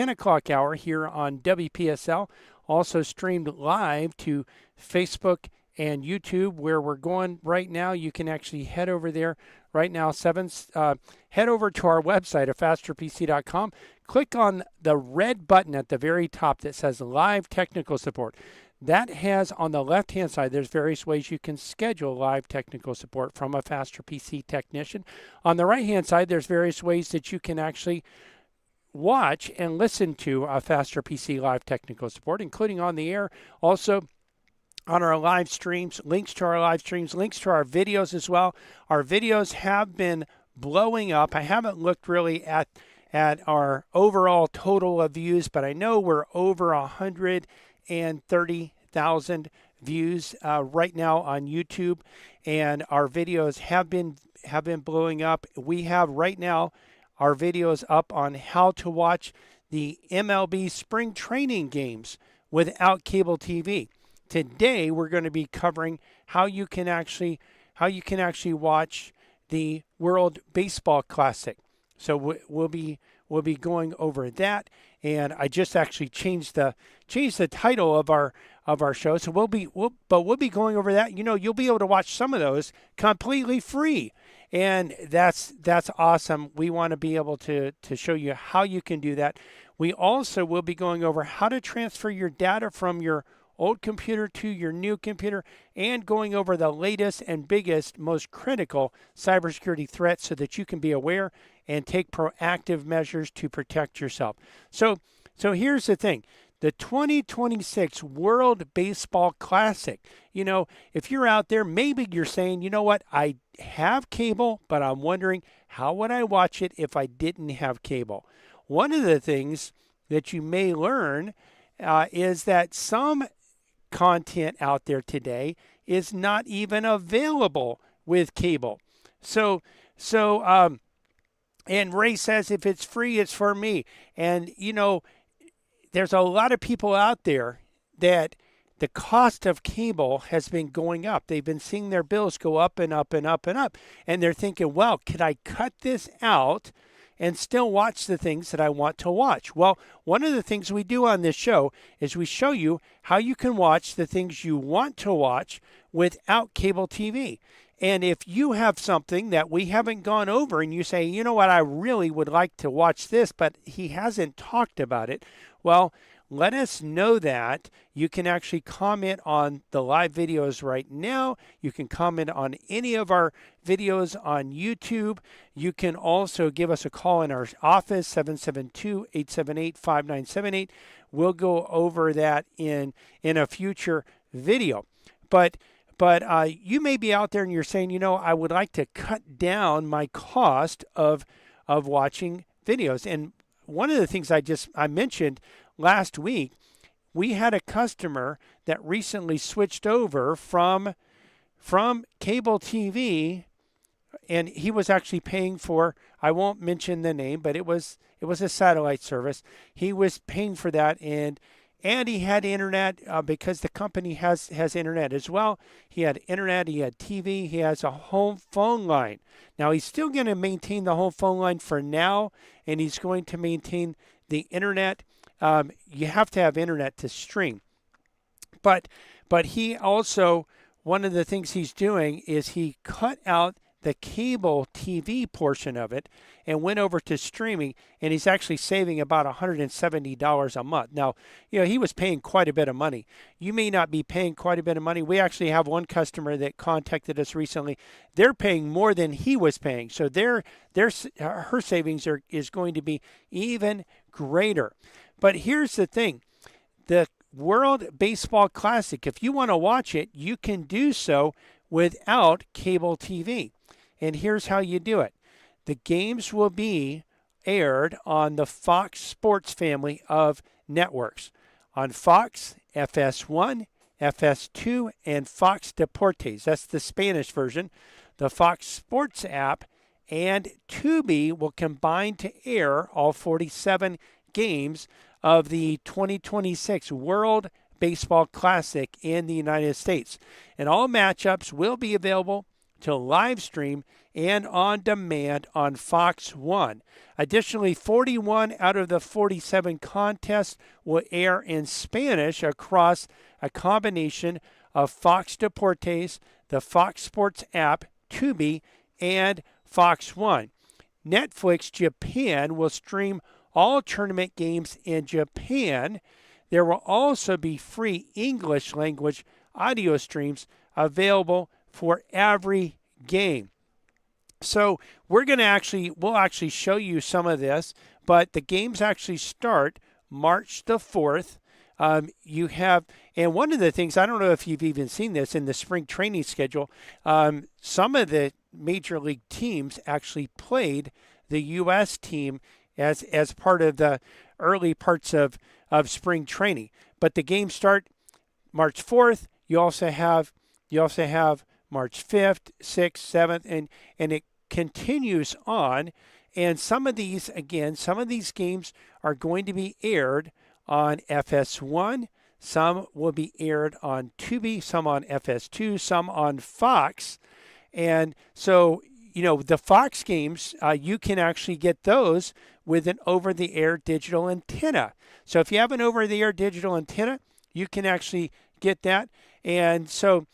10 o'clock hour here on WPSL. Also streamed live to Facebook and YouTube, where we're going right now. You can actually head over there right now. Head over to our website at fasterpc.com. Click on the red button at the very top that says Live Technical Support. That has on the left-hand side, there's various ways you can schedule live technical support from a Faster PC technician. On the right-hand side, there's various ways that you can actually watch and listen to a Faster PC live technical support, including on the air. Also, on our live streams, links to our live streams, links to our videos as well. Our videos have been blowing up. I haven't looked really at our overall total of views, but I know we're over 130,000 views right now on YouTube, and our videos have been blowing up. We have right now our videos up on how to watch the MLB spring training games without cable TV. Today we're going to be covering how you can actually watch the World Baseball Classic. So we'll be going over that, and I just actually changed the title of our show. So we'll be going over that. You know, you'll be able to watch some of those completely free, and that's awesome. We want to be able to show you how you can do that. We also will be going over how to transfer your data from your old computer to your new computer, and going over the latest and biggest, most critical cybersecurity threats so that you can be aware and take proactive measures to protect yourself. So here's the thing. The 2026 World Baseball Classic. You know, if you're out there, maybe you're saying, you know what, I have cable, but I'm wondering how would I watch it if I didn't have cable? One of the things that you may learn is that some content out there today is not even available with cable. And Ray says, if it's free, it's for me. And, you know, there's a lot of people out there that the cost of cable has been going up. They've been seeing their bills go up and up and up and up. And they're thinking, well, could I cut this out and still watch the things that I want to watch? Well, one of the things we do on this show is we show you how you can watch the things you want to watch without cable TV. And if you have something that we haven't gone over and you say, you know what, I really would like to watch this, but he hasn't talked about it, well, let us know that. You can actually comment on the live videos right now. You can comment on any of our videos on YouTube. You can also give us a call in our office, 772-878-5978. We'll go over that in a future video. But you may be out there and you're saying, you know, I would like to cut down my cost of watching videos. And one of the things I mentioned last week, we had a customer that recently switched over from cable TV, and he was actually paying for, I won't mention the name, but it was a satellite service. He was paying for that, and he had internet because the company has internet as well. He had internet, he had TV, he has a home phone line. Now he's still going to maintain the home phone line for now, and he's going to maintain the internet. You have to have internet to stream. But he also, one of the things he's doing is he cut out the cable TV portion of it and went over to streaming, and he's actually saving about $170 a month. Now, you know, he was paying quite a bit of money. You may not be paying quite a bit of money. We actually have one customer that contacted us recently. They're paying more than he was paying, so her savings is going to be even greater. But here's the thing. The World Baseball Classic, if you want to watch it, you can do so without cable TV. And here's how you do it. The games will be aired on the Fox Sports family of networks. On Fox, FS1, FS2, and Fox Deportes. That's the Spanish version. The Fox Sports app and Tubi will combine to air all 47 games of the 2026 World Baseball Classic in the United States. And all matchups will be available to live stream and on demand on Fox 1. Additionally, 41 out of the 47 contests will air in Spanish across a combination of Fox Deportes, the Fox Sports app, Tubi, and Fox 1. Netflix Japan will stream all tournament games in Japan. There will also be free English language audio streams available for every game. So we'll actually show you some of this, but the games actually start March the 4th. And one of the things, I don't know if you've even seen this in the spring training schedule, some of the major league teams actually played the U.S. team as part of the early parts of spring training. But the games start March 4th. You also have March 5th, 6th, 7th, and it continues on. And some of these games are going to be aired on FS1. Some will be aired on Tubi, some on FS2, some on Fox. And so, the Fox games, you can actually get those with an over-the-air digital antenna. So if you have an over-the-air digital antenna, you can actually get that. And so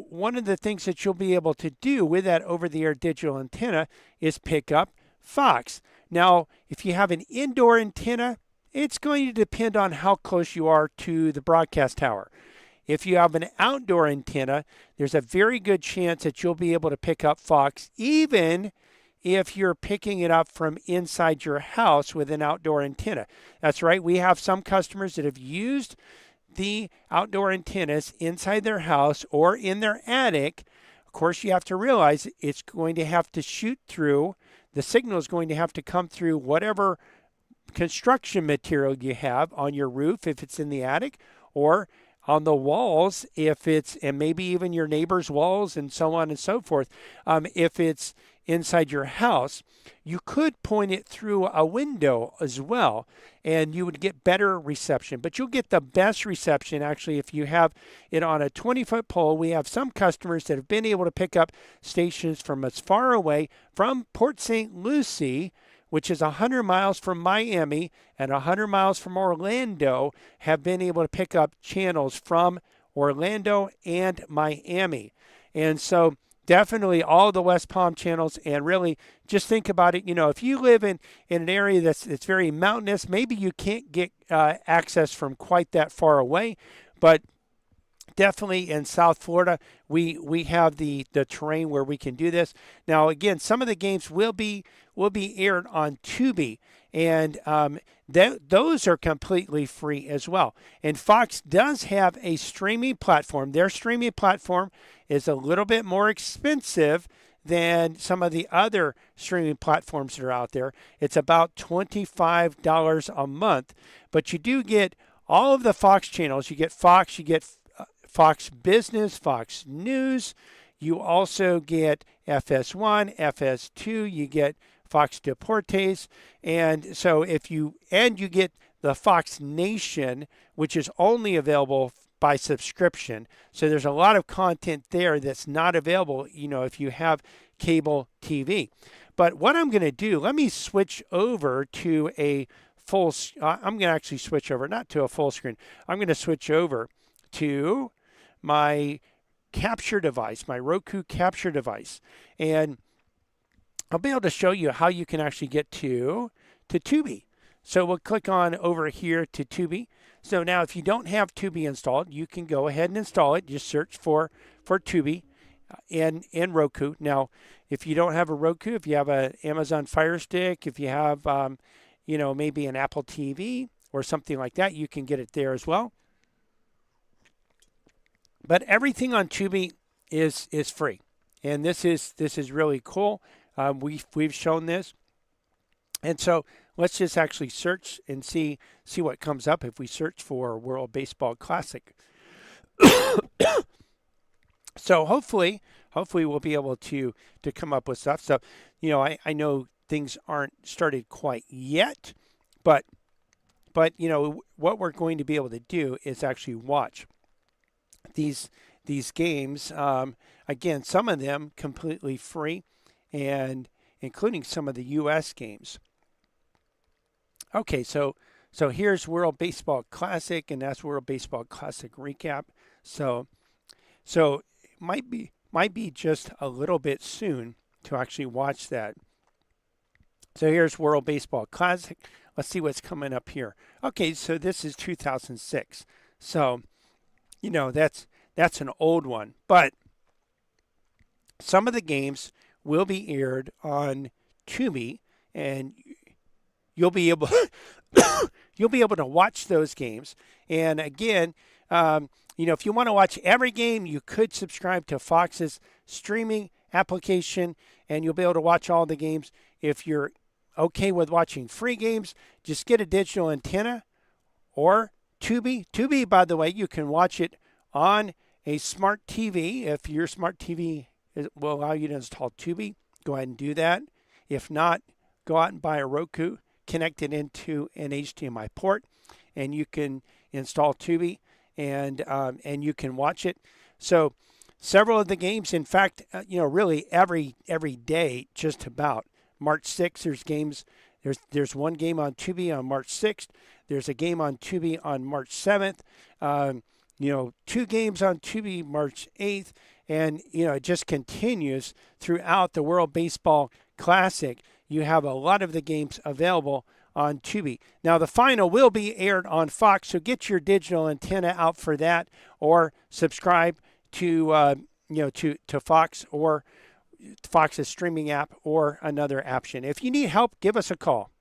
one of the things that you'll be able to do with that over-the-air digital antenna is pick up Fox. Now, if you have an indoor antenna, it's going to depend on how close you are to the broadcast tower. If you have an outdoor antenna, there's a very good chance that you'll be able to pick up Fox, even if you're picking it up from inside your house with an outdoor antenna. That's right. We have some customers that have used the outdoor antennas inside their house or in their attic. Of course, you have to realize it's going to have to shoot through. The signal is going to have to come through whatever construction material you have on your roof if it's in the attic, or on the walls if it's, and maybe even your neighbor's walls and so on and so forth. If it's inside your house, you could point it through a window as well, and you would get better reception. But you'll get the best reception actually if you have it on a 20-foot pole. We have some customers that have been able to pick up stations from as far away from Port St. Lucie, which is 100 miles from Miami and 100 miles from Orlando, have been able to pick up channels from Orlando and Miami. And so definitely all the West Palm channels, and really just think about it. If you live in an area that's very mountainous, maybe you can't get access from quite that far away, but definitely in South Florida, we have the terrain where we can do this. Now, again, some of the games will be aired on Tubi, and those are completely free as well. And Fox does have a streaming platform. Their streaming platform is a little bit more expensive than some of the other streaming platforms that are out there. It's about $25 a month, but you do get all of the Fox channels. You get Fox, you get Fox Business, Fox News. You also get FS1, FS2. You get Fox Deportes, and so you get the Fox Nation, which is only available by subscription. So there's a lot of content there that's not available, if you have cable TV. But what I'm going to do, let me switch over to a full. I'm going to actually switch over, not to a full screen. I'm going to switch over to my capture device, my Roku capture device, and I'll be able to show you how you can actually get to Tubi. So we'll click on over here to Tubi. So now if you don't have Tubi installed, you can go ahead and install it. Just search for Tubi in Roku. Now, if you don't have a Roku, if you have an Amazon Fire Stick, if you have maybe an Apple TV or something like that, you can get it there as well. But everything on Tubi is free, and this is really cool. We've shown this, and so let's just actually search and see what comes up if we search for World Baseball Classic. So hopefully we'll be able to come up with stuff. So I know things aren't started quite yet, but what we're going to be able to do is actually watch these games. Again, some of them completely free. and including some of the U.S. games. Okay, so here's World Baseball Classic, and that's World Baseball Classic recap. So so it might be just a little bit soon to actually watch that. So here's World Baseball Classic. Let's see what's coming up here. Okay, so this is 2006. So that's an old one, but some of the games will be aired on Tubi, and you'll be able you'll be able to watch those games. And again, if you want to watch every game, you could subscribe to Fox's streaming application, and you'll be able to watch all the games. If you're okay with watching free games, just get a digital antenna or Tubi. Tubi, by the way, you can watch it on a smart TV. If your smart TV will allow you to install Tubi, go ahead and do that. If not, go out and buy a Roku, connect it into an HDMI port, and you can install Tubi, and you can watch it. So several of the games, in fact, really every day, just about. March 6th, there's games. There's one game on Tubi on March 6th. There's a game on Tubi on March 7th. Two games on Tubi March 8th, and it just continues throughout the World Baseball Classic. You have a lot of the games available on Tubi. Now the final will be aired on Fox, so get your digital antenna out for that, or subscribe to to Fox or Fox's streaming app or another option. If you need help, give us a call.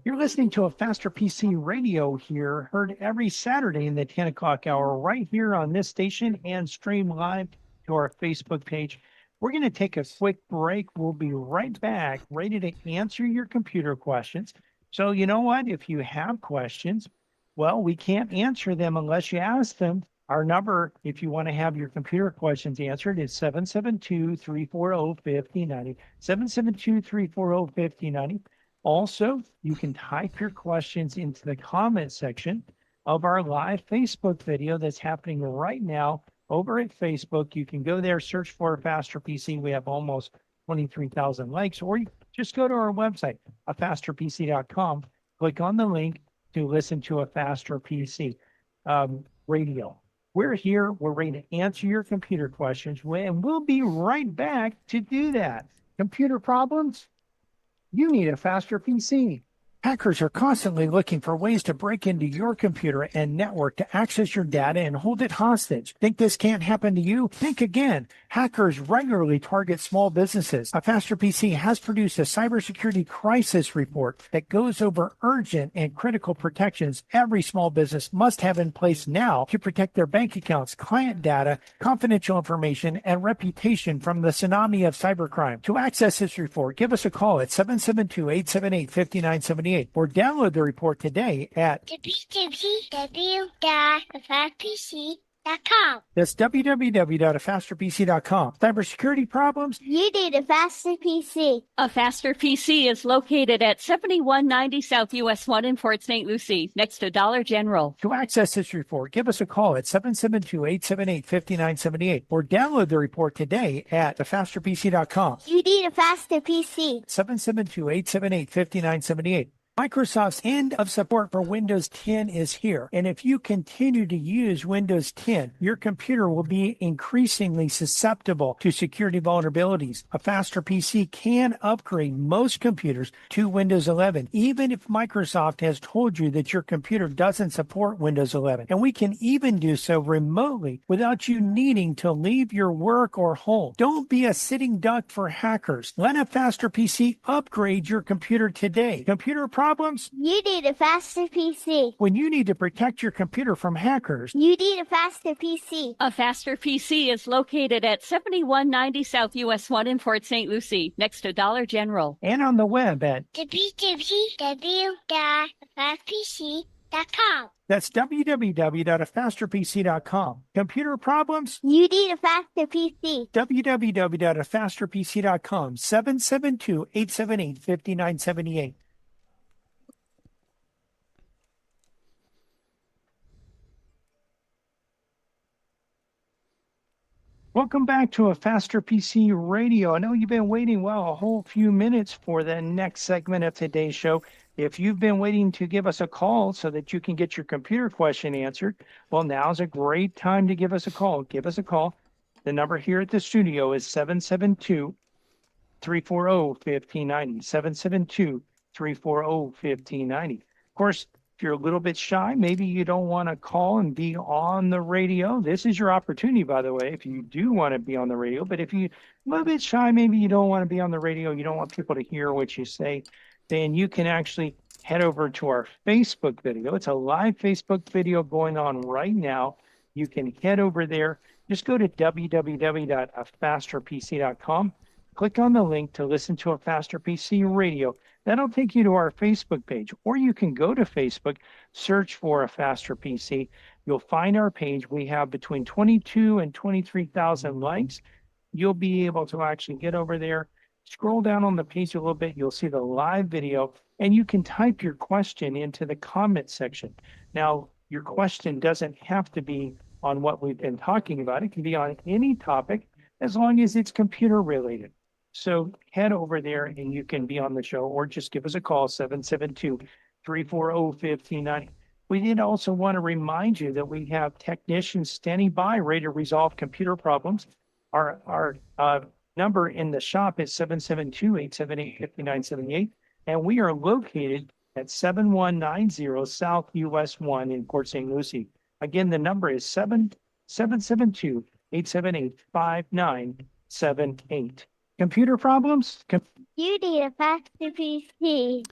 You're listening to a Faster PC radio here, heard every Saturday in the 10 o'clock hour right here on this station and stream live to our Facebook page. We're going to take a quick break. We'll be right back, ready to answer your computer questions. So you know what? If you have questions, well, we can't answer them unless you ask them. Our number, if you want to have your computer questions answered, is 772-340-5090, 772-340-5090. Also, you can type your questions into the comment section of our live Facebook video that's happening right now over at Facebook. You can go there, search for Faster PC. We have almost 23,000 likes, or you just go to our website, afasterpc.com, click on the link to listen to a Faster PC radio. We're here. We're ready to answer your computer questions, and we'll be right back to do that. Computer problems? You need a Faster PC. Hackers are constantly looking for ways to break into your computer and network to access your data and hold it hostage. Think this can't happen to you? Think again. Hackers regularly target small businesses. A Faster PC has produced a cybersecurity crisis report that goes over urgent and critical protections every small business must have in place now to protect their bank accounts, client data, confidential information, and reputation from the tsunami of cybercrime. To access this report, give us a call at 772-878-5978 or download the report today at www.fasterpc.com. That's www.fasterpc.com. Cybersecurity problems? You need a Faster PC. A Faster PC is located at 7190 South US 1 in Port St. Lucie, next to Dollar General. To access this report, give us a call at 772-878-5978 or download the report today at thefasterpc.com. You need a Faster PC. 772-878-5978. Microsoft's end of support for Windows 10 is here, and if you continue to use Windows 10, your computer will be increasingly susceptible to security vulnerabilities. A Faster PC can upgrade most computers to Windows 11, even if Microsoft has told you that your computer doesn't support Windows 11, and we can even do so remotely without you needing to leave your work or home. Don't be a sitting duck for hackers. Let a Faster PC upgrade your computer today. Computer problems? You need a Faster PC. When you need to protect your computer from hackers, you need a Faster PC. A Faster PC is located at 7190 South US 1 in Port St. Lucie, next to Dollar General. And on the web at www.fastpc.com. That's www.fasterpc.com. Computer problems? You need a Faster PC. www.fasterpc.com. 772-878-5978. Welcome back to a Faster PC Radio. I know you've been waiting, well, a whole few minutes for the next segment of today's show. If you've been waiting to give us a call so that you can get your computer question answered, well, now's a great time to give us a call. Give us a call. The number here at the studio is 772 340 1590. 772 340 1590. Of course, if you're a little bit shy, maybe you don't want to call and be on the radio. This is your opportunity, by the way, if you do want to be on the radio. But if you're a little bit shy, maybe you don't want to be on the radio, you don't want people to hear what you say, then you can actually head over to our Facebook video. It's a live Facebook video going on right now. You can head over there. Just go to www.afasterpc.com. Click on the link to listen to a Faster PC Radio. That'll take you to our Facebook page, or you can go to Facebook, search for a Faster PC. You'll find our page. We have between 22 and 23,000 likes. You'll be able to actually get over there, scroll down on the page a little bit. You'll see the live video, and you can type your question into the comment section. Now, your question doesn't have to be on what we've been talking about. It can be on any topic as long as it's computer related. So head over there and you can be on the show, or just give us a call, 772 340 1590. We did also want to remind you that we have technicians standing by, ready to resolve computer problems. Our number in the shop is 772-878-5978, and we are located at 7190 South US 1 in Port St. Lucie. Again, the number is 772-878-5978. Computer problems? You need a faster PC.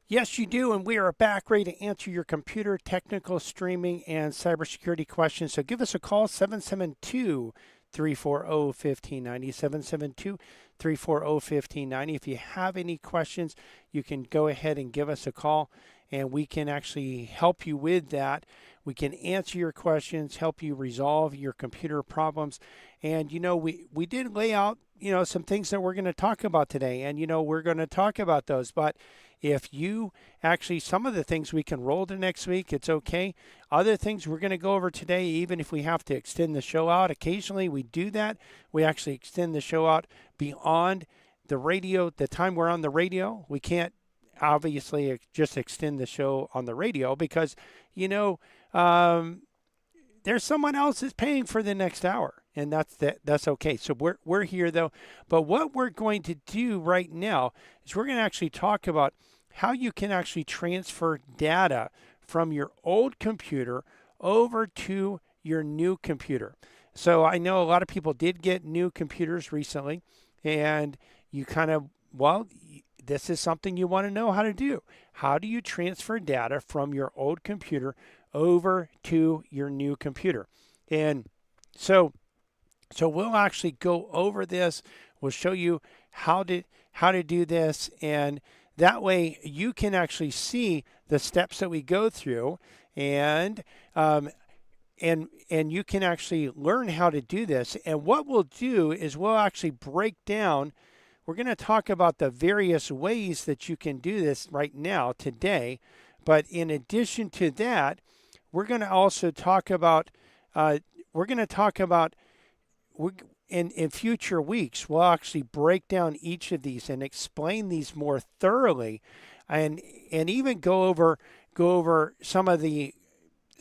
Yes, you do, and we are back ready to answer your computer, technical, streaming, and cybersecurity questions. So give us a call, 772 340 1590, 772 340 1590. If you have any questions, you can go ahead and give us a call, and we can actually help you with that. We can answer your questions, help you resolve your computer problems. And, we did lay out, some things that we're going to talk about today. And, we're going to talk about those. But if you actually, some of the things we can roll to next week, it's okay. Other things we're going to go over today, even if we have to extend the show out. Occasionally we do that. We actually extend the show out beyond the radio, the time we're on the radio. We can't obviously just extend the show on the radio because, there's someone else that's paying for the next hour. And that's okay. So we're here though. But what we're going to do right now is we're going to actually talk about how you can actually transfer data from your old computer over to your new computer. So I know a lot of people did get new computers recently, and you this is something you want to know how to do. How do you transfer data from your old computer over to your new computer? And so we'll actually go over this. We'll show you how to do this, and that way you can actually see the steps that we go through, and you can actually learn how to do this. And what we'll do is we'll actually break down. We're going to talk about the various ways that you can do this right now today, but in addition to that, we're going to also talk about. In future weeks, we'll actually break down each of these and explain these more thoroughly, and even go over some of the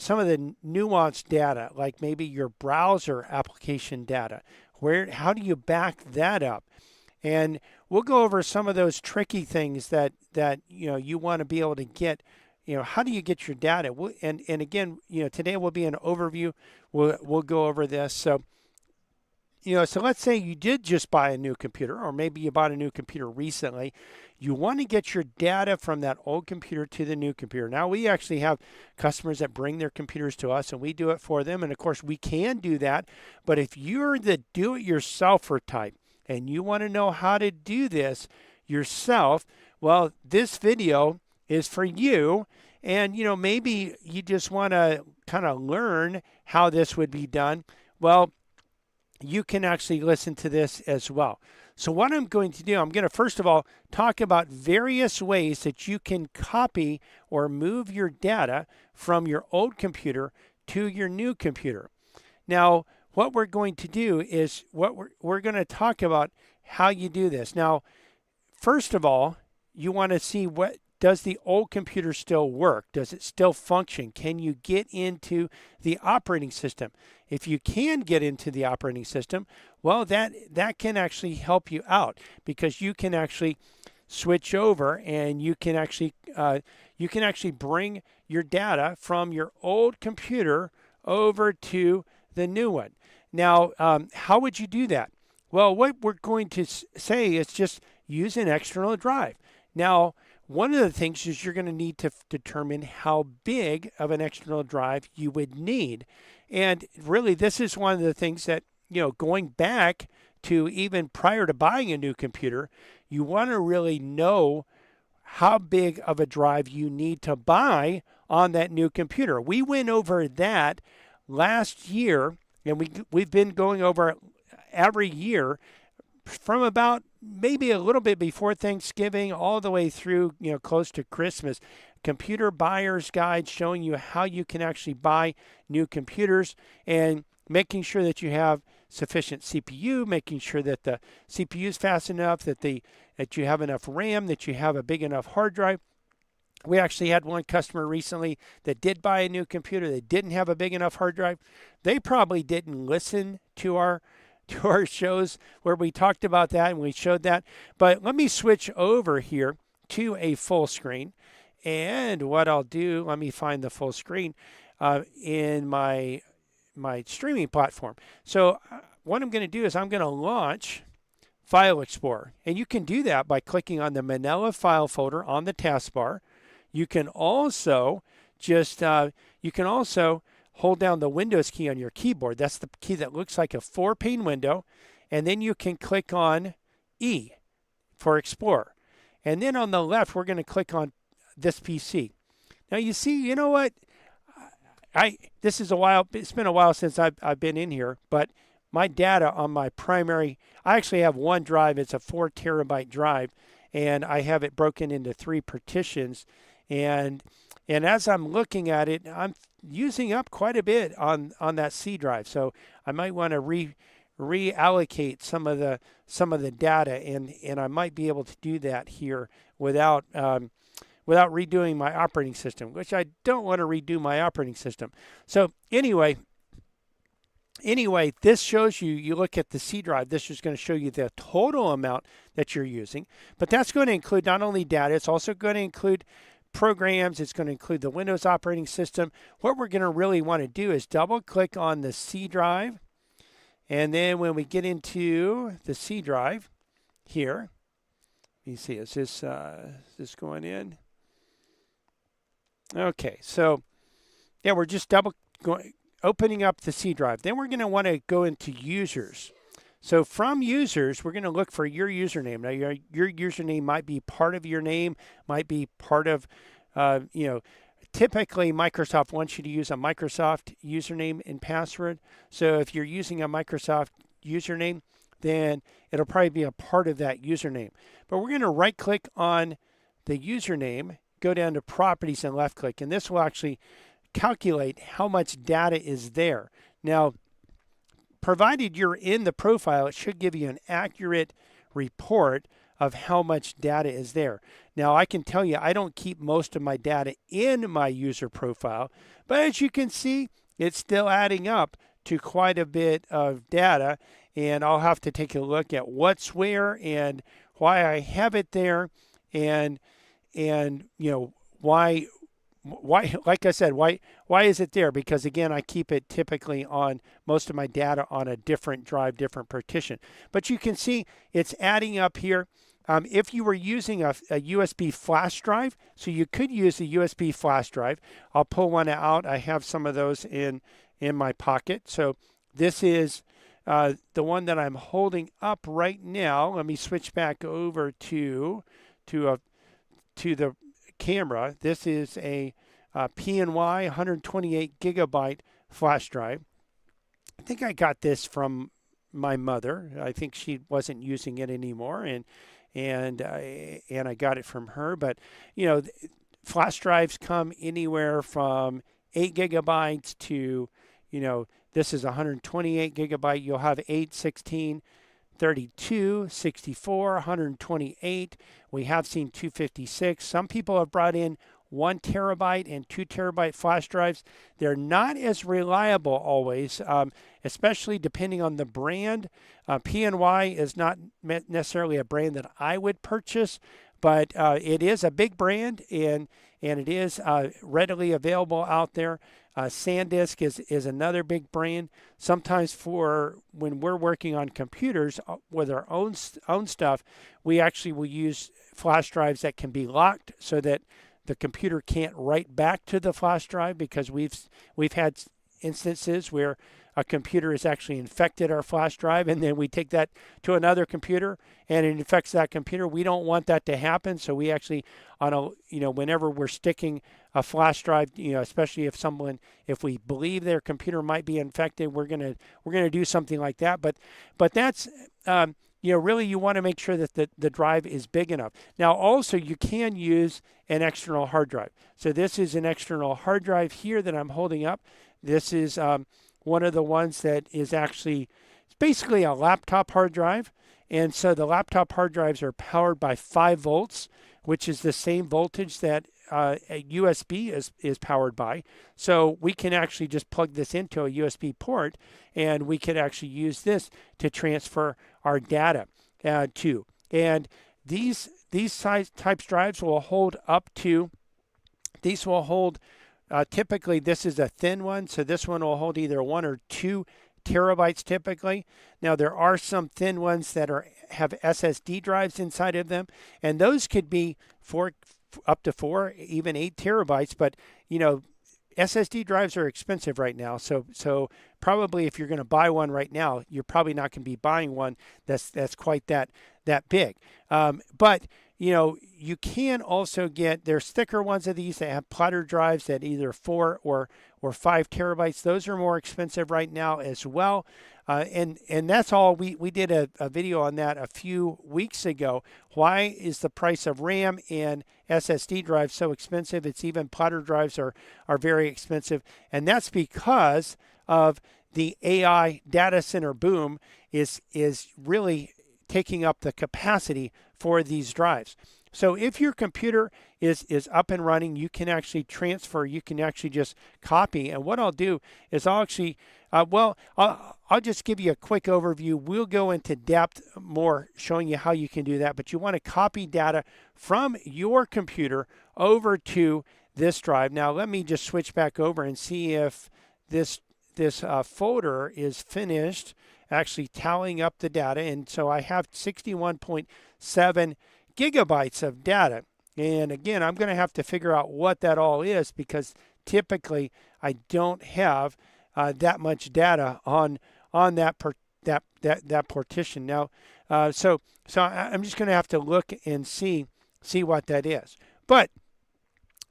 nuanced data, like maybe your browser application data. How do you back that up? And we'll go over some of those tricky things that you want to be able to get. How do you get your data? And again, today will be an overview. We'll go over this. So let's say you did just buy a new computer, or maybe you bought a new computer recently. You want to get your data from that old computer to the new computer. Now, we actually have customers that bring their computers to us, and we do it for them. And of course, we can do that. But if you're the do-it-yourselfer type and you want to know how to do this yourself, well, this video is for you. And, maybe you just want to kind of learn how this would be done. Well, you can actually listen to this as well. So what I'm going to do, I'm going to first of all talk about various ways that you can copy or move your data from your old computer to your new computer. Now, what we're going to do is we're going to talk about how you do this. Now, first of all, you want to see what does the old computer still work? Does it still function? Can you get into the operating system? If you can get into the operating system, well, that can actually help you out, because you can actually switch over and you can actually bring your data from your old computer over to the new one. Now, how would you do that? Well, what we're going to say is just use an external drive. Now, one of the things is you're going to need to determine how big of an external drive you would need. And really, this is one of the things that, going back to even prior to buying a new computer, you want to really know how big of a drive you need to buy on that new computer. We went over that last year, and we've been going over every year from about maybe a little bit before Thanksgiving all the way through, close to Christmas. Computer buyer's guide showing you how you can actually buy new computers, and making sure that you have sufficient CPU, making sure that the CPU is fast enough, that you have enough RAM, that you have a big enough hard drive. We actually had one customer recently that did buy a new computer. They didn't have a big enough hard drive. They probably didn't listen to our shows where we talked about that and we showed that. But let me switch over here to a full screen. And what I'll do, let me find the full screen in my streaming platform. So what I'm going to do is I'm going to launch File Explorer. And you can do that by clicking on the Manila file folder on the taskbar. You can also hold down the Windows key on your keyboard. That's the key that looks like a 4-pane window. And then you can click on E for Explorer. And then on the left, we're going to click on this PC. Now you see, you know what? It's been a while since I've been in here, but my data on my primary, I actually have one drive. It's a 4 terabyte drive, and I have it broken into 3 partitions. And as I'm looking at it, I'm using up quite a bit on that C drive. So I might want to reallocate some of the data, and I might be able to do that here without redoing my operating system, which I don't want to redo my operating system. So anyway, this shows you look at the C drive, this is going to show you the total amount that you're using, but that's going to include not only data, it's also going to include programs, it's going to include the Windows operating system. What we're going to really want to do is double click on the C drive, and then when we get into the C drive here, you see, is this going in? Okay, so yeah, we're just opening up the C drive. Then we're going to want to go into users. So from users, we're going to look for your username. Now, your username might be part of your name, might be part of, typically Microsoft wants you to use a Microsoft username and password. So if you're using a Microsoft username, then it'll probably be a part of that username. But we're going to right click on the username, go down to properties and left click, and this will actually calculate how much data is there. Now, provided you're in the profile, it should give you an accurate report of how much data is there. Now, I can tell you I don't keep most of my data in my user profile, but as you can see, it's still adding up to quite a bit of data, and I'll have to take a look at what's where and why I have it there, and why, like I said, why is it there? Because again, I keep it typically on most of my data on a different drive, different partition. But you can see it's adding up here. If you were using a USB flash drive, so you could use a USB flash drive. I'll pull one out. I have some of those in my pocket. So this is the one that I'm holding up right now. Let me switch back over to the camera. This is a PNY 128 gigabyte flash drive. I think I got this from my mother. I think she wasn't using it anymore, and I got it from her. But flash drives come anywhere from 8 gigabytes to This is 128 gigabyte. You'll have 8, 16, 32, 64, 128. We have seen 256. Some people have brought in 1 terabyte and 2 terabyte flash drives. They're not as reliable always, especially depending on the brand. PNY is not necessarily a brand that I would purchase, but it is a big brand, and it is readily available out there. SanDisk is another big brand. Sometimes for when we're working on computers with our own stuff, we actually will use flash drives that can be locked so that the computer can't write back to the flash drive, because we've had instances where a computer has actually infected our flash drive, and then we take that to another computer and it infects that computer. We don't want that to happen, so we actually, whenever we're sticking a flash drive, especially if we believe their computer might be infected, we're gonna do something like that. But that's really you want to make sure that the drive is big enough. Now, also, you can use an external hard drive. So this is an external hard drive here that I'm holding up. This is one of the ones that is actually basically a laptop hard drive. And so the laptop hard drives are powered by 5 volts, which is the same voltage that a USB is powered by. So we can actually just plug this into a USB port, and we can actually use this to transfer our data to. And these size types drives will hold typically this is a thin one, so this one will hold either 1 or 2 terabytes typically. Now there are some thin ones that have SSD drives inside of them, and those could be up to 4, even 8 terabytes. But SSD drives are expensive right now, so probably if you're going to buy one right now, you're probably not going to be buying one that's quite that big. But you can also there's thicker ones of these that have platter drives that either 4 or 5 terabytes. Those are more expensive right now as well. And that's all. We did a video on that a few weeks ago. Why is the price of RAM and SSD drives so expensive? It's even platter drives are very expensive. And that's because of the AI data center boom is really taking up the capacity for these drives. So if your computer is up and running, you can actually transfer, you can actually just copy. And what I'll do is I'll actually, I'll just give you a quick overview. We'll go into depth more showing you how you can do that. But you want to copy data from your computer over to this drive. Now let me just switch back over and see if this folder is finished actually tallying up the data. And so I have 61.7 gigabytes of data. And again, I'm going to have to figure out what that all is, because typically I don't have that much data on that partition. Now, so I'm just going to have to look and see what that is. But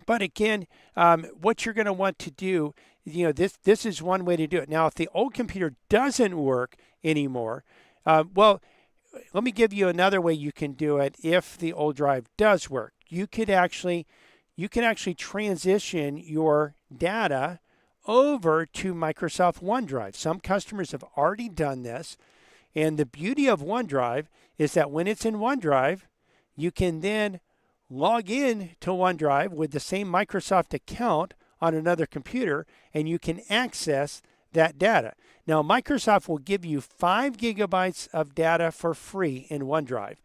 again, what you're going to want to do, this is one way to do it. Now, if the old computer doesn't work anymore, let me give you another way you can do it. If the old drive does work, you can actually transition your data over to Microsoft OneDrive. Some customers have already done this, and the beauty of OneDrive is that when it's in OneDrive, you can then log in to OneDrive with the same Microsoft account on another computer, and you can access that data. Now, Microsoft will give you 5 gigabytes of data for free in OneDrive.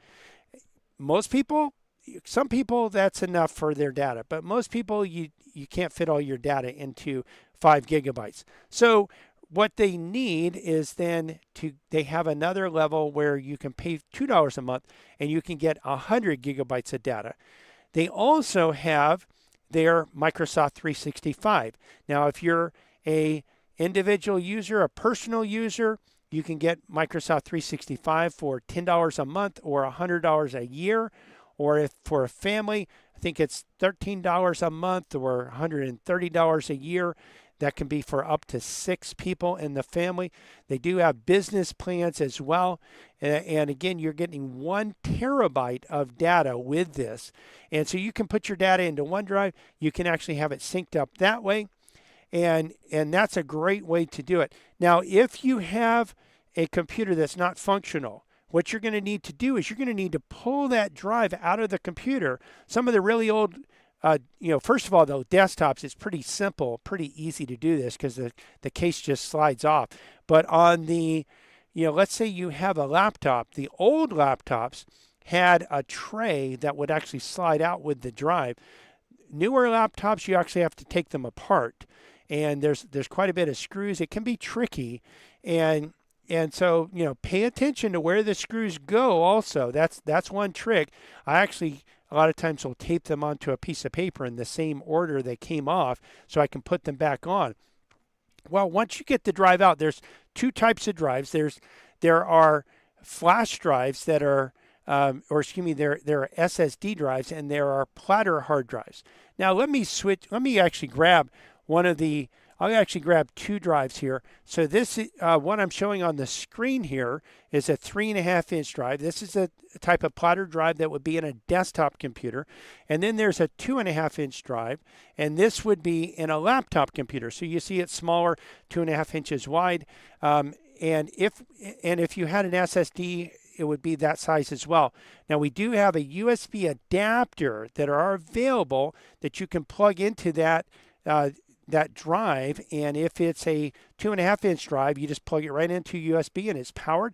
Some people, that's enough for their data, but most people, you can't fit all your data into 5 gigabytes. So what they need is then they have another level where you can pay $2 a month and you can get 100 gigabytes of data. They also have their Microsoft 365. Now, if you're a individual user, a personal user, you can get Microsoft 365 for $10 a month or $100 a year. Or if for a family, I think it's $13 a month or $130 a year. That can be for up to 6 people in the family. They do have business plans as well. And again, you're getting 1 terabyte of data with this. And so you can put your data into OneDrive. You can actually have it synced up that way. and that's a great way to do it. Now, if you have a computer that's not functional, what you're going to need to do is you're going to need to pull that drive out of the computer. Some of the really old, first of all, though, desktops, it's pretty simple, pretty easy to do this because the case just slides off. But on the, let's say you have a laptop, the old laptops had a tray that would actually slide out with the drive. Newer laptops, you actually have to take them apart, and there's quite a bit of screws. It can be tricky, and so pay attention to where the screws go. Also, that's one trick. I actually a lot of times will tape them onto a piece of paper in the same order they came off, so I can put them back on. Well, once you get the drive out, there's two types of drives. There are flash drives that are there are SSD drives, and there are platter hard drives. Now let me actually grab I'll actually grab two drives here. So this what I'm showing on the screen here is a 3.5-inch drive. This is a type of platter drive that would be in a desktop computer. And then there's a 2.5-inch drive, and this would be in a laptop computer. So you see it's smaller, 2.5 inches wide. And if you had an SSD, it would be that size as well. Now we do have a USB adapter that are available that you can plug into that drive, and if it's a 2.5-inch drive, you just plug it right into USB and it's powered.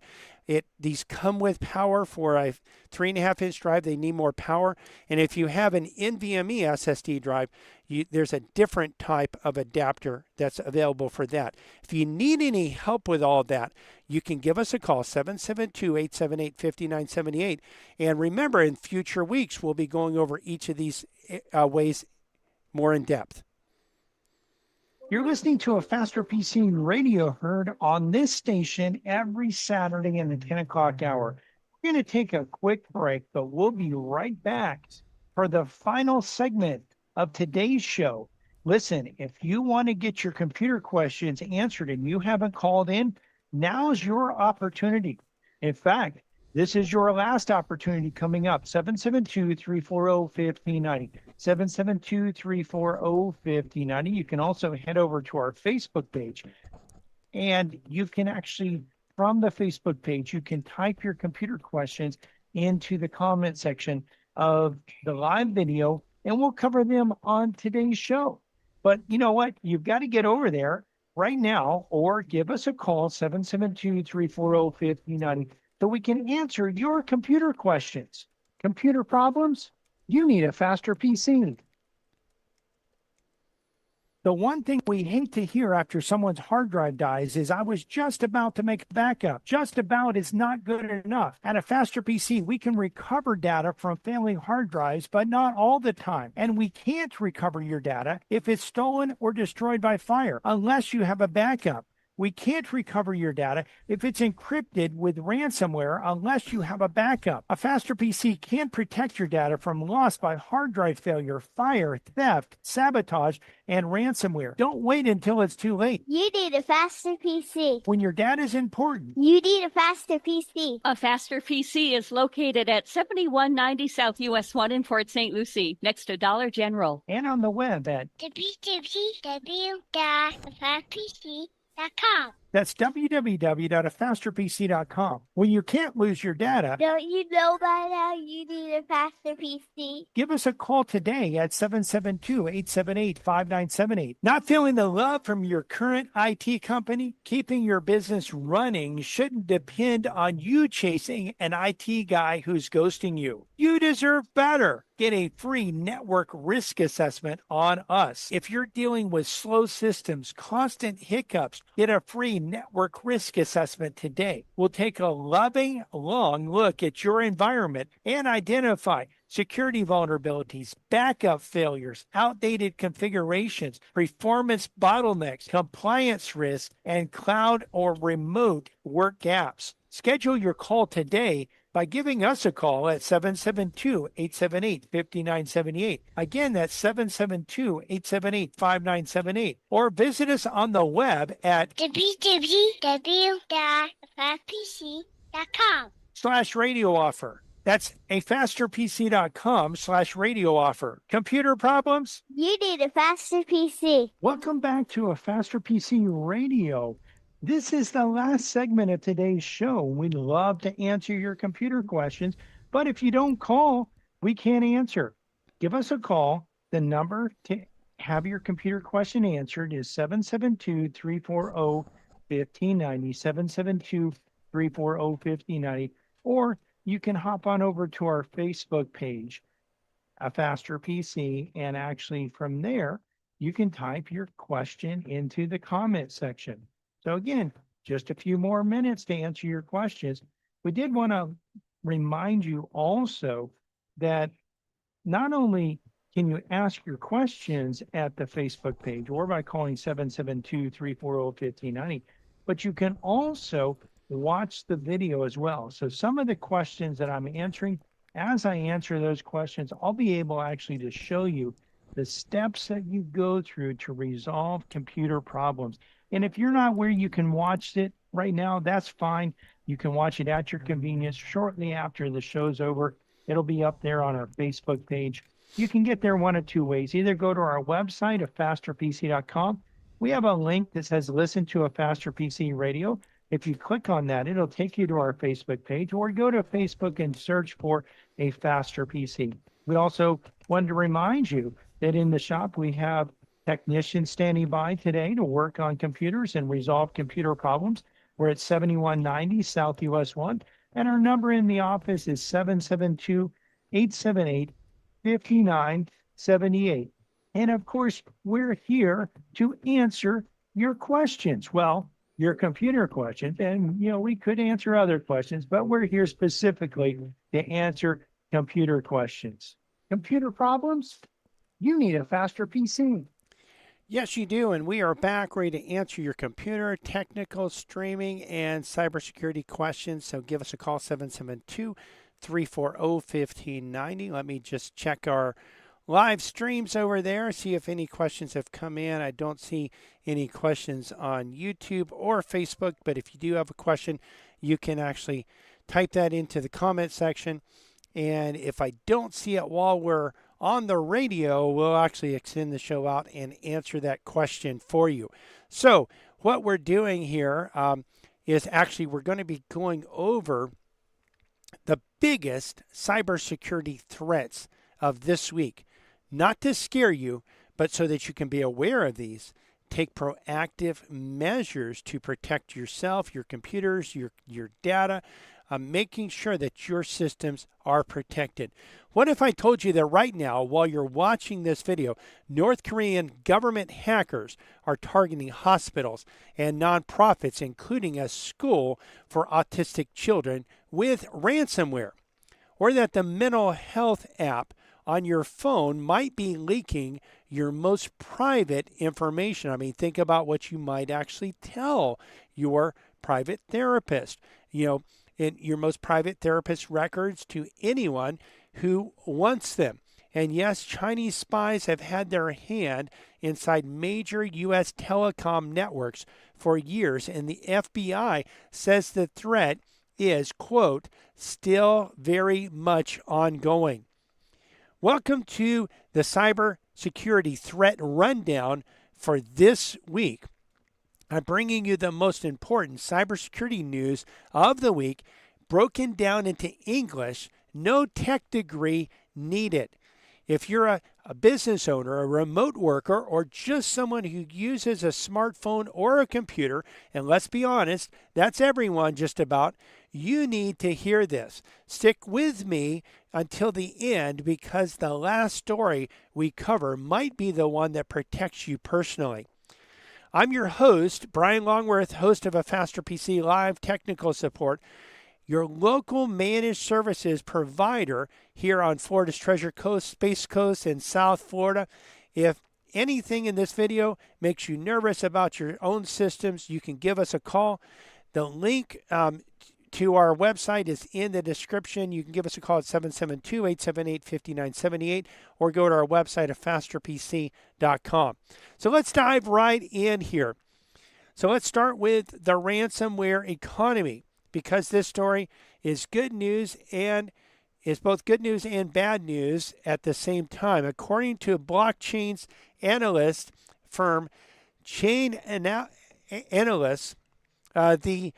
These come with power. For a 3.5-inch drive, they need more power. And if you have an NVMe SSD drive, there's a different type of adapter that's available for that. If you need any help with all that, you can give us a call, 772-878-5978. And remember, in future weeks, we'll be going over each of these ways more in depth. You're listening to a Faster PC radio heard on this station every Saturday in the 10 o'clock hour. We're going to take a quick break, but we'll be right back for the final segment of today's show. Listen, if you want to get your computer questions answered and you haven't called in, now's your opportunity. In fact, this is your last opportunity coming up, 772-340-1590, 772-340-1590. You can also head over to our Facebook page, and you can actually, from the Facebook page, you can type your computer questions into the comment section of the live video, and we'll cover them on today's show. But you know what? You've got to get over there right now or give us a call, 772-340-1590. So we can answer your computer questions. Computer problems? You need a faster PC. The one thing we hate to hear after someone's hard drive dies is, I was just about to make a backup. Just about is not good enough. At a faster PC, we can recover data from failing hard drives, but not all the time. And we can't recover your data if it's stolen or destroyed by fire, unless you have a backup. We can't recover your data if it's encrypted with ransomware unless you have a backup. A faster PC can protect your data from loss by hard drive failure, fire, theft, sabotage, and ransomware. Don't wait until it's too late. You need a faster PC. When your data is important, You need a faster PC. A Faster PC is located at 7190 South US 1 in Port St. Lucie, next to Dollar General. and on the web at www.fasterpc.com. that's www.afasterpc.com. When you can't lose your data, Don't you know by now you need a faster PC? give us a call today at 772-878-5978. Not feeling the love from your current IT company? Keeping your business running shouldn't depend on you chasing an IT guy who's ghosting you. You deserve better. Get a free network risk assessment on us. If you're dealing with slow systems, constant hiccups, get a free network risk assessment today. We'll take a loving, long look at your environment and identify security vulnerabilities, backup failures, outdated configurations, performance bottlenecks, compliance risks, and cloud or remote work gaps. Schedule your call today by giving us a call at 772-878-5978. Again, that's 772-878-5978. Or visit us on the web at www.fasterpc.com. /radio offer. That's afasterpc.com/radio offer. Computer problems? You need a faster PC. Welcome back to A Faster PC Radio. This is the last segment of today's show. We'd love to answer your computer questions, but if you don't call, we can't answer. Give us a call. The number to have your computer question answered is 772-340-1590, 772-340-1590, or you can hop on over to our Facebook page, A Faster PC, and actually from there, you can type your question into the comment section. So again, just a few more minutes to answer your questions. We did want to remind you also that not only can you ask your questions at the Facebook page or by calling 772-340-1590, but you can also watch the video as well. So some of the questions that I'm answering, as I answer those questions, I'll be able actually to show you the steps that you go through to resolve computer problems. And if you're not where you can watch it right now, that's fine. You can watch it at your convenience shortly after the show's over. It'll be up there on our Facebook page. You can get there one of two ways. Either go to our website, afasterpc.com. We have a link that says listen to A Faster PC Radio. If you click on that, it'll take you to our Facebook page, or go to Facebook and search for A Faster PC. We also wanted to remind you that in the shop, we have technicians standing by today to work on computers and resolve computer problems. We're at 7190 South US 1, and our number in the office is 772-878-5978. And of course, we're here to answer your questions. Well, your computer questions, and we could answer other questions, but we're here specifically to answer computer questions. Computer problems? You need a faster PC. Yes, you do. And we are back ready to answer your computer, technical, streaming, and cybersecurity questions. So give us a call, 772-340-1590. Let me just check our live streams over there, see if any questions have come in. I don't see any questions on YouTube or Facebook, but if you do have a question, you can actually type that into the comment section. And if I don't see it while we're on the radio, we'll actually extend the show out and answer that question for you. So what we're doing here is actually we're going to be going over the biggest cybersecurity threats of this week. Not to scare you, but so that you can be aware of these. Take proactive measures to protect yourself, your computers, your data, making sure that your systems are protected. What if I told you that right now, while you're watching this video, North Korean government hackers are targeting hospitals and nonprofits, including a school for autistic children, with ransomware? Or that the mental health app on your phone might be leaking your most private information? I mean, think about what you might actually tell your private therapist. In your most private therapist records to anyone who wants them. And yes, Chinese spies have had their hand inside major U.S. telecom networks for years, and the FBI says the threat is, quote, still very much ongoing. Welcome to the Cybersecurity Threat Rundown for this week. I'm bringing you the most important cybersecurity news of the week, broken down into English, no tech degree needed. If you're a business owner, a remote worker, or just someone who uses a smartphone or a computer, and let's be honest, that's everyone just about, you need to hear this. Stick with me until the end, because the last story we cover might be the one that protects you personally. I'm your host, Brian Longworth, host of A Faster PC Live Technical Support, your local managed services provider here on Florida's Treasure Coast, Space Coast, and South Florida. If anything in this video makes you nervous about your own systems, you can give us a call. The link to our website is in the description. You can give us a call at 772-878-5978 or go to our website at fasterpc.com. So let's dive right in here. So let's start with the ransomware economy, because this story is good news and is both good news and bad news at the same time. According to blockchains analyst firm Chain Analysts, the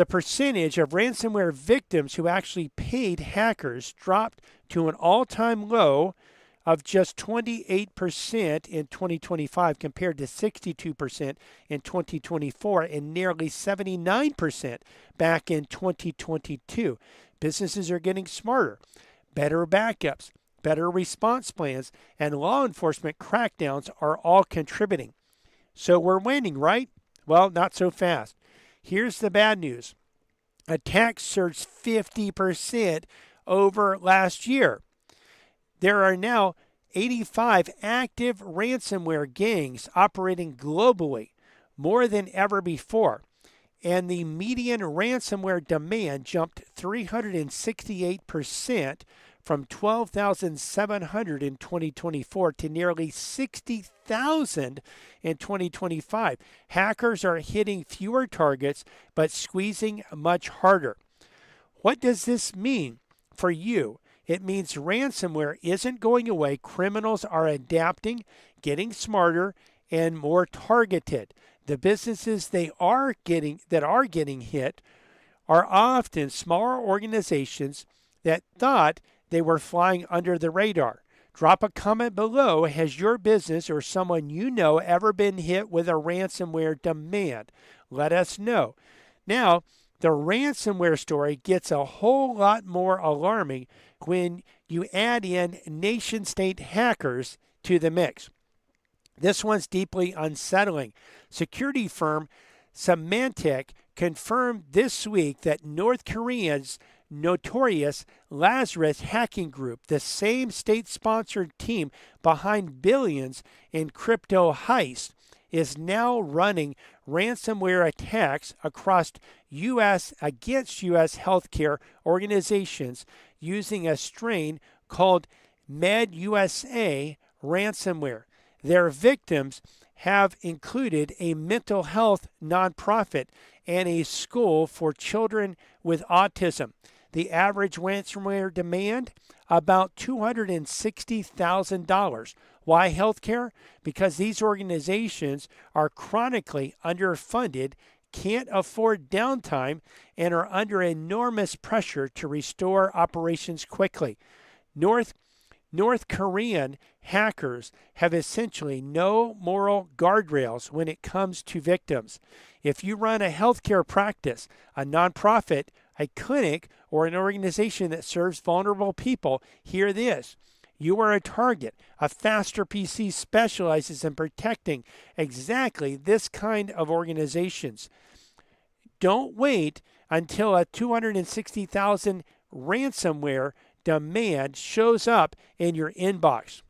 percentage of ransomware victims who actually paid hackers dropped to an all-time low of just 28% in 2025 compared to 62% in 2024 and nearly 79% back in 2022. Businesses are getting smarter, better backups, better response plans, and law enforcement crackdowns are all contributing. So we're winning, right? Well, not so fast. Here's the bad news. Attacks surged 50% over last year. There are now 85 active ransomware gangs operating globally, more than ever before. And the median ransomware demand jumped 368% from 12,700 in 2024 to nearly 60,000 in 2025. Hackers are hitting fewer targets but squeezing much harder. What does this mean for you? It means ransomware isn't going away. Criminals are adapting, getting smarter, and more targeted. The businesses that are getting hit are often smaller organizations that thought they were flying under the radar. Drop a comment below. Has your business or someone you know ever been hit with a ransomware demand? Let us know. Now, the ransomware story gets a whole lot more alarming when you add in nation-state hackers to the mix. This one's deeply unsettling. Security firm Symantec confirmed this week that North Korea's notorious Lazarus hacking group, the same state-sponsored team behind billions in crypto heists, is now running ransomware attacks against U.S. healthcare organizations using a strain called MedUSA ransomware. Their victims have included a mental health nonprofit and a school for children with autism. The average ransomware demand, about $260,000. Why healthcare? Because these organizations are chronically underfunded, can't afford downtime, and are under enormous pressure to restore operations quickly. North Korean hackers have essentially no moral guardrails when it comes to victims. If you run a healthcare practice, a nonprofit, a clinic, or an organization that serves vulnerable people, hear this. You are a target. A Faster PC specializes in protecting exactly this kind of organizations. Don't wait until a $260,000 ransomware demand shows up in your inbox.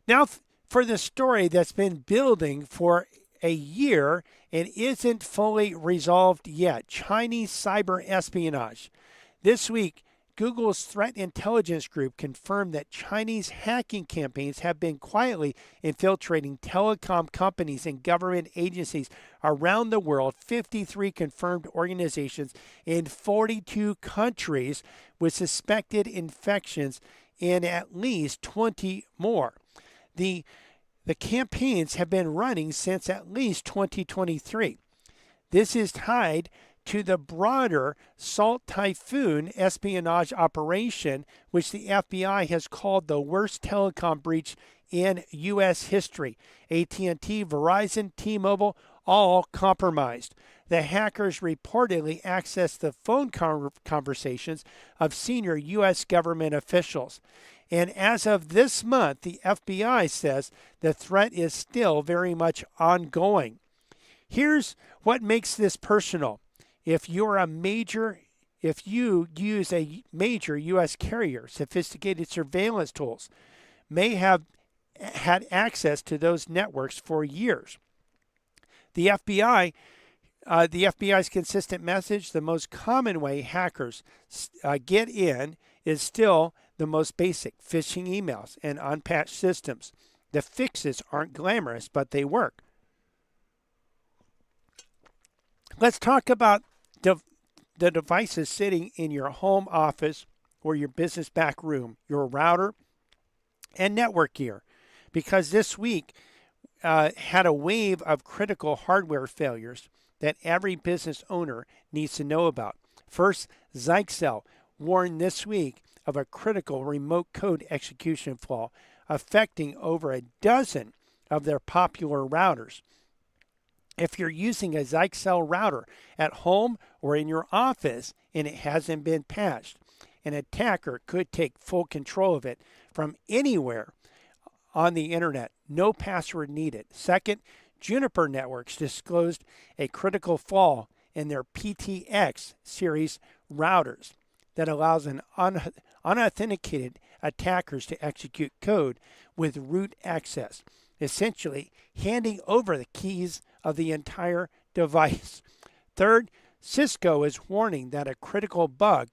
Now, for the story that's been building for a year and isn't fully resolved yet, Chinese cyber espionage. This week, Google's threat intelligence group confirmed that Chinese hacking campaigns have been quietly infiltrating telecom companies and government agencies around the world, 53 confirmed organizations in 42 countries with suspected infections in at least 20 more. The campaigns have been running since at least 2023. This is tied to the broader Salt Typhoon espionage operation, which the FBI has called the worst telecom breach in U.S. history. AT&T, Verizon, T-Mobile, all compromised. The hackers reportedly accessed the phone conversations of senior U.S. government officials. And as of this month, the FBI says the threat is still very much ongoing. Here's what makes this personal. If you use a major U.S. carrier, sophisticated surveillance tools may have had access to those networks for years. The FBI's consistent message: the most common way hackers get in is still the most basic: phishing emails and unpatched systems. The fixes aren't glamorous, but they work. Let's talk about the devices sitting in your home office or your business back room, your router and network gear, because this week had a wave of critical hardware failures that every business owner needs to know about. First, Zyxel warned this week of a critical remote code execution flaw affecting over a dozen of their popular routers. If you're using a Zyxel router at home or in your office and it hasn't been patched, an attacker could take full control of it from anywhere on the internet. No password needed. Second, Juniper Networks disclosed a critical flaw in their PTX series routers that allows an unauthenticated attackers to execute code with root access, essentially handing over the keys of the entire device. Third, Cisco is warning that a critical bug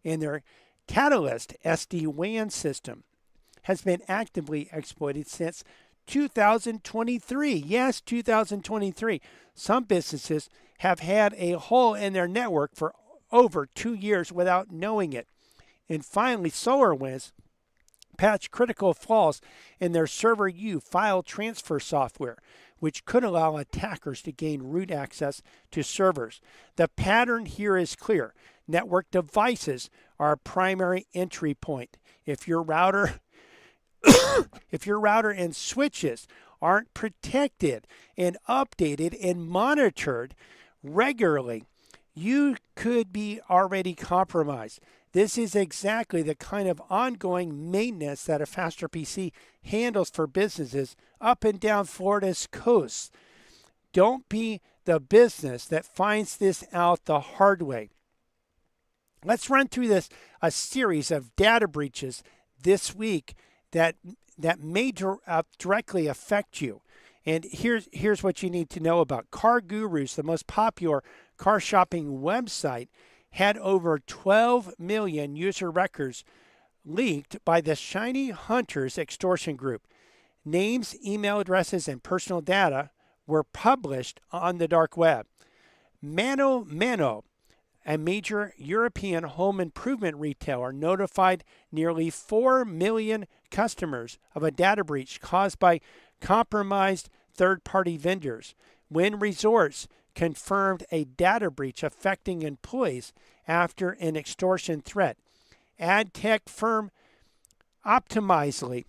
in their Catalyst SD-WAN system has been actively exploited since 2023. Yes, 2023. Some businesses have had a hole in their network for over 2 years without knowing it. And finally, SolarWinds patched critical flaws in their Server U file transfer software, which could allow attackers to gain root access to servers. The pattern here is clear. Network devices are a primary entry point. If your router and switches aren't protected and updated and monitored regularly, you could be already compromised. This is exactly the kind of ongoing maintenance that a Faster PC handles for businesses up and down Florida's coast. Don't be the business that finds this out the hard way. Let's run through a series of data breaches this week that may directly affect you. And here's what you need to know about. Car Gurus, the most popular car shopping website, had over 12 million user records leaked by the Shiny Hunters extortion group. Names, email addresses, and personal data were published on the dark web. Mano Mano, a major European home improvement retailer, notified nearly 4 million customers of a data breach caused by compromised third-party vendors. Wynn Resorts confirmed a data breach affecting employees after an extortion threat. Ad tech firm Optimizely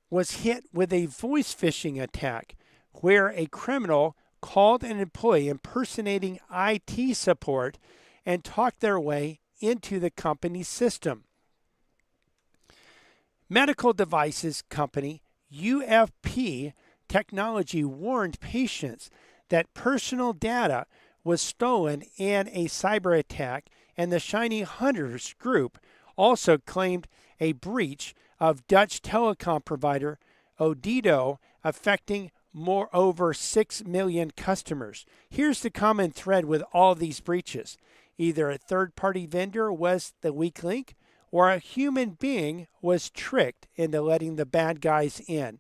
was hit with a voice phishing attack where a criminal called an employee impersonating IT support and talked their way into the company's system. Medical devices company UFP Technology warned patients that personal data was stolen in a cyber attack, and the Shiny Hunters group also claimed a breach of Dutch telecom provider Odido affecting over 6 million customers. Here's the common thread with all of these breaches. Either a third-party vendor was the weak link, or a human being was tricked into letting the bad guys in.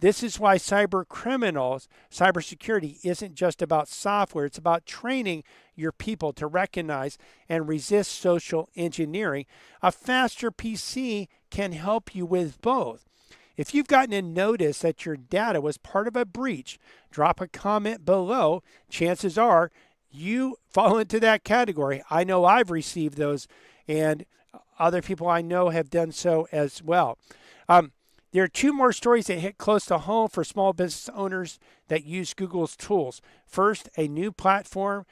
This is why cybersecurity isn't just about software. It's about training your people to recognize and resist social engineering. A faster PC can help you with both. If you've gotten a notice that your data was part of a breach, drop a comment below. Chances are you fall into that category. I know I've received those, and other people I know have done so as well. There are two more stories that hit close to home for small business owners that use Google's tools. First, a new platform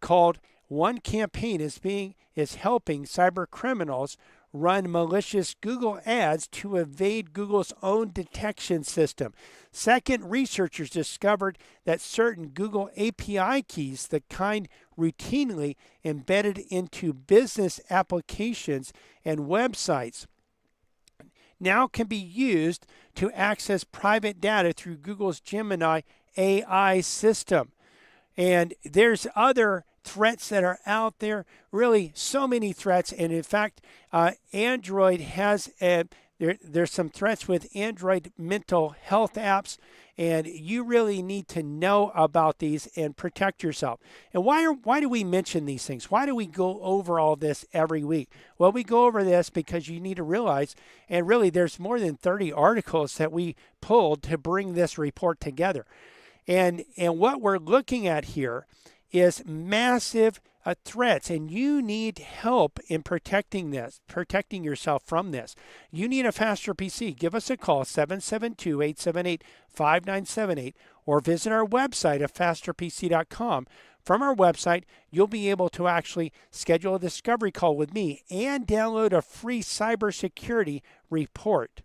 called One Campaign is helping cyber criminals run malicious Google ads to evade Google's own detection system. Second, researchers discovered that certain Google API keys, the kind routinely embedded into business applications and websites, now can be used to access private data through Google's Gemini AI system. And there's other threats that are out there, really so many threats. And in fact, Android has There's some threats with Android mental health apps, and you really need to know about these and protect yourself. And why do we mention these things? Why do we go over all this every week? Well, we go over this because you need to realize, and really there's more than 30 articles that we pulled to bring this report together. And what we're looking at here is massive threats, and you need help in protecting yourself from this. You need a faster PC. Give us a call, 772-878-5978, or visit our website at fasterpc.com. From our website, you'll be able to actually schedule a discovery call with me and download a free cybersecurity report.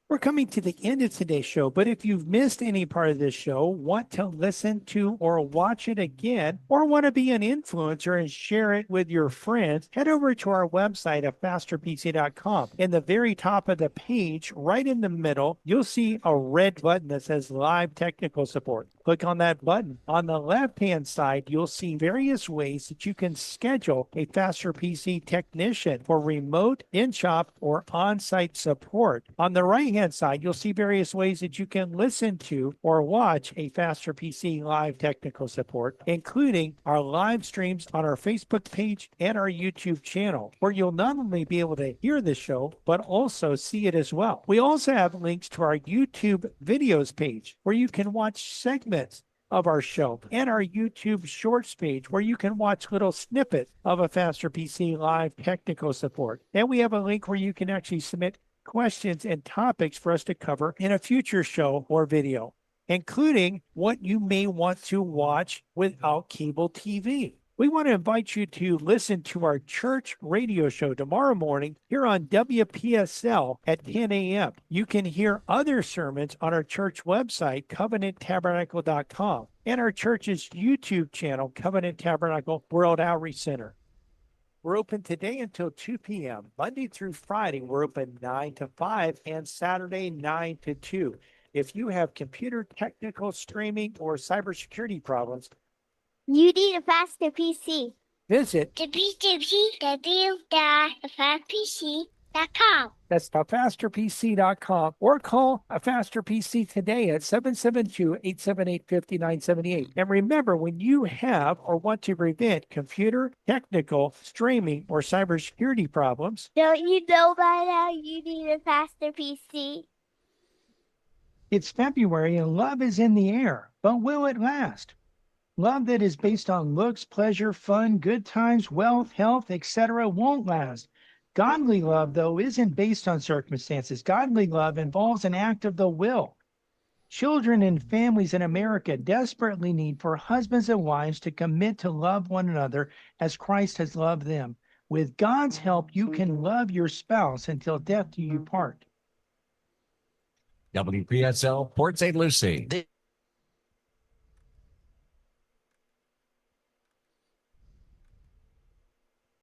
We're coming to the end of today's show, but if you've missed any part of this show, want to listen to or watch it again, or want to be an influencer and share it with your friends, head over to our website at fasterpc.com. In the very top of the page, right in the middle, you'll see a red button that says Live Technical Support. Click on that button. On the left-hand side, you'll see various ways that you can schedule a Faster PC technician for remote, in-shop, or on-site support. On the right-hand side, you'll see various ways that you can listen to or watch a Faster PC live technical support, including our live streams on our Facebook page and our YouTube channel, where you'll not only be able to hear the show, but also see it as well. We also have links to our YouTube videos page, where you can watch segments of our show, and our YouTube Shorts page, where you can watch little snippets of a Faster PC live technical support. And we have a link where you can actually submit questions and topics for us to cover in a future show or video, including what you may want to watch without cable TV. We want to invite you to listen to our church radio show tomorrow morning here on WPSL at 10 a.m. You can hear other sermons on our church website, covenanttabernacle.com, and our church's YouTube channel, Covenant Tabernacle World Outreach Center. We're open today until 2 p.m. Monday through Friday, we're open 9 to 5, and Saturday, 9 to 2. If you have computer technical, streaming, or cybersecurity problems, You need a faster PC. visit www.fasterpc.com. that's thefasterpc.com, or call a Faster PC today at 772-878-5978. And remember, when you have or want to prevent computer, technical, streaming, or cybersecurity problems, Don't you know by now you need a faster PC? it's February and love is in the air, but will it last? Love that is based on looks, pleasure, fun, good times, wealth, health, etc. won't last. Godly love, though, isn't based on circumstances. Godly love involves an act of the will. Children and families in America desperately need for husbands and wives to commit to love one another as Christ has loved them. With God's help, you can love your spouse until death do you part. WPSL Port St. Lucie.